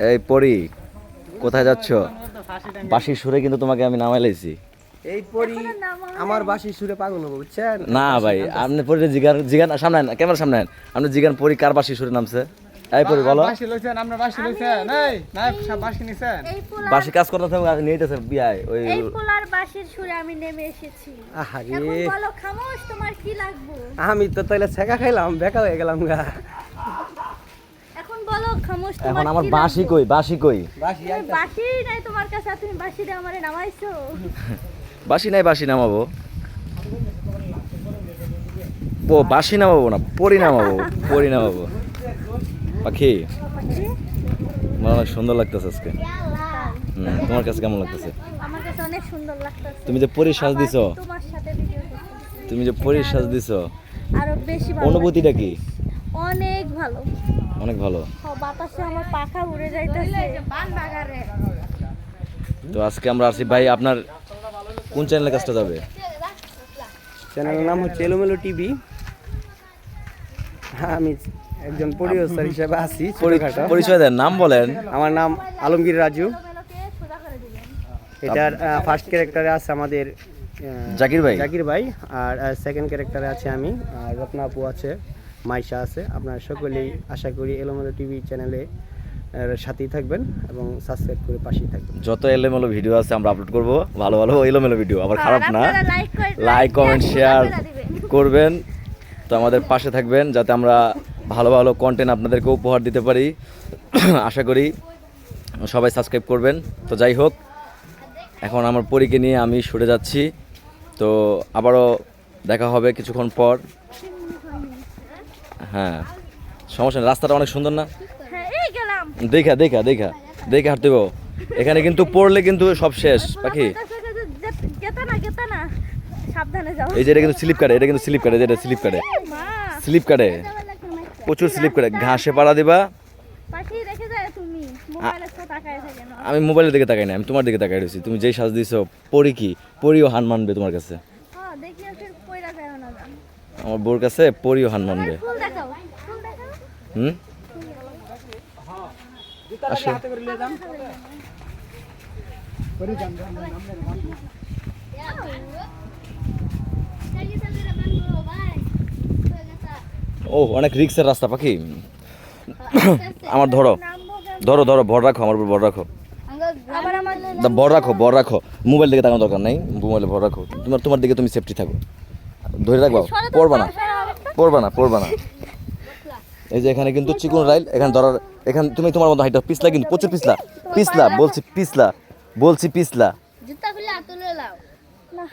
এই পরি কোথায় যাচ্ছ? বাঁশির সুরে কিন্তু তোমাকে আমি নামাই লাইছি। এই পরি আমার বাঁশির সুরে পাগল হবো, বুঝছেন? না ভাই, আপনি পরি জিগান সামনে আন, ক্যামেরা সামনে আন। আপনি জিগান পরি কার বাঁশির সুরে নামছে? এই পরি বলো। বাঁশি লইছেন, আমরা বাঁশি লইছেন। এই নায়ক সাহেব বাঁশি নিছেন। বাঁশি কাজ করতে নিয়েছে বিয়ায় ওই এই পোলার বাঁশির সুরে আমি নেমে এসেছি। আহারে এখন বলো খামোশ, তোমার কি লাগবে? আমি তো তাইলে ছেঁকা খাইলাম, বেকা হয়ে গেলাম গা। এখন বলো খামোশ, এখন তোমার আমার কি বাঁশি লাগবে? কই, বাঁশি কই? বাঁশি তোমার বাঁশি নাই তোমার কাছে, আর তুমি বাঁশি দিয়ে আমারে নামাইছো। বাঁশি নাই, বাঁশি নামাবো। ও বাঁশি নামাবো না, পরি নামাবো, পরি নামাবো। পাখি আমার অনেক সুন্দর লাগতেছে আজকে। তোমার কাছে কেমন লাগতেছে? আমার কাছে অনেক সুন্দর লাগতেছে। তুমি যে পরীর সাজ আবার দিছো, তোমার সাথে ভিডিও করতেছি। তুমি যে পরীর সাজ দিছো, আরো বেশি ভালো অনুভূতিটা কি? লাগতেছে। অনেক ভালো। অনেক ভালো। বাতাসে আমার পাখা উড়ে যাইতেছে। তো আজকে আমরা আসি ভাই, আপনার কোন চ্যানেলে কাজটা যাবে? চ্যানেলের নাম হচ্ছে এলোমেলো টিভি। আমি একজন প্রডিউসার হিসেবে আছি ছোটখাটো। পরিচয় দেন, নাম বলেন। আমার নাম আলমগীর রাজু। এলোমেলোকে সোজা করে দিবেন। এটার ফার্স্ট ক্যারেক্টারে আছে আমাদের জাকির ভাই। জাকির ভাই, আর সেকেন্ড ক্যারেক্টারে আছে আমি, আর রত্না আপু আছে, মাইশা আছে। আপনারা সকলেই আশা করি এলোমেলো টিভি চ্যানেলে সাথেই থাকবেন এবং সাবস্ক্রাইব করে পাশেই থাকবেন। যত এলোমেলো ভিডিও আছে আমরা আপলোড করব, ভালো ভালো এলোমেলো ভিডিও, আবার খারাপ না। আপনারা লাইক কমেন্ট শেয়ার দিবেন। করবেন। তো আমাদের পাশে থাকবেন যাতে আমরা ভালো ভালো কন্টেন্ট আপনাদেরকে উপহার দিতে পারি। আশা করি সবাই সাবস্ক্রাইব করবেন। তো যাই হোক, এখন আমার পরীকে নিয়ে আমি সরে যাচ্ছি। তো আবারও দেখা হবে কিছুক্ষণ পর। হ্যাঁ, সমস্যা নেই, রাস্তাটা অনেক সুন্দর না? হ্যাঁ, এই গেলাম। দেখা দেখা দেখা দেখে হাঁটতে হবে। এখানে কিন্তু পড়লে কিন্তু সব শেষ পাখি। গেতা না, সাবধানে যাও। এই যে এটা কিন্তু স্লিপ কাটে, এটা কিন্তু স্লিপ কাটে, এটা স্লিপ কাটে, মা, স্লিপ কাটে, প্রচুর স্লিপ কাটে। ঘাসে পাড়া দিবা। পাখি রেখে যায় তুমি, মোবাইলে তো তাকায় থাকে না। আমি মোবাইলের দিকে তাকাই না, আমি তোমার দিকে তাকাই রয়েছি। তুমি যেই সাজ দিছো, পরি কি পরিও হান মানবে তোমার কাছে? হ্যাঁ, দেখি আর ফির কইরা যায় না জান। আমার বোর কাছে পরিও হান মানবে। ফুল দেখাও, ফুল দেখাও। হুম, আসো। ও অনেক রিক্সের রাস্তা পাখি। আমার ধরো ধরো ধরো, ভর রাখো, আমার উপর ভর রাখো। আবার আমার ভর রাখো, ভর রাখো। মোবাইল দিকে তাকানোর দরকার নাই, মোবাইলে ভর রাখো। তোমার দিকে তুমি সেফটি থাকো, ধরে রাখবা, পড়বা না, পড়বা না, পড়বা না। এই যে এখানে কিন্তু চিকন রাইল, এখানে ধরার, এখানে তুমি তোমার মতো হাইটা পিছলা, কিন্তু প্রচুর পিছলা, পিছলা বলছি, পিছলা বলছি, পিছলা। জুতা খুলে তুলে লাও না।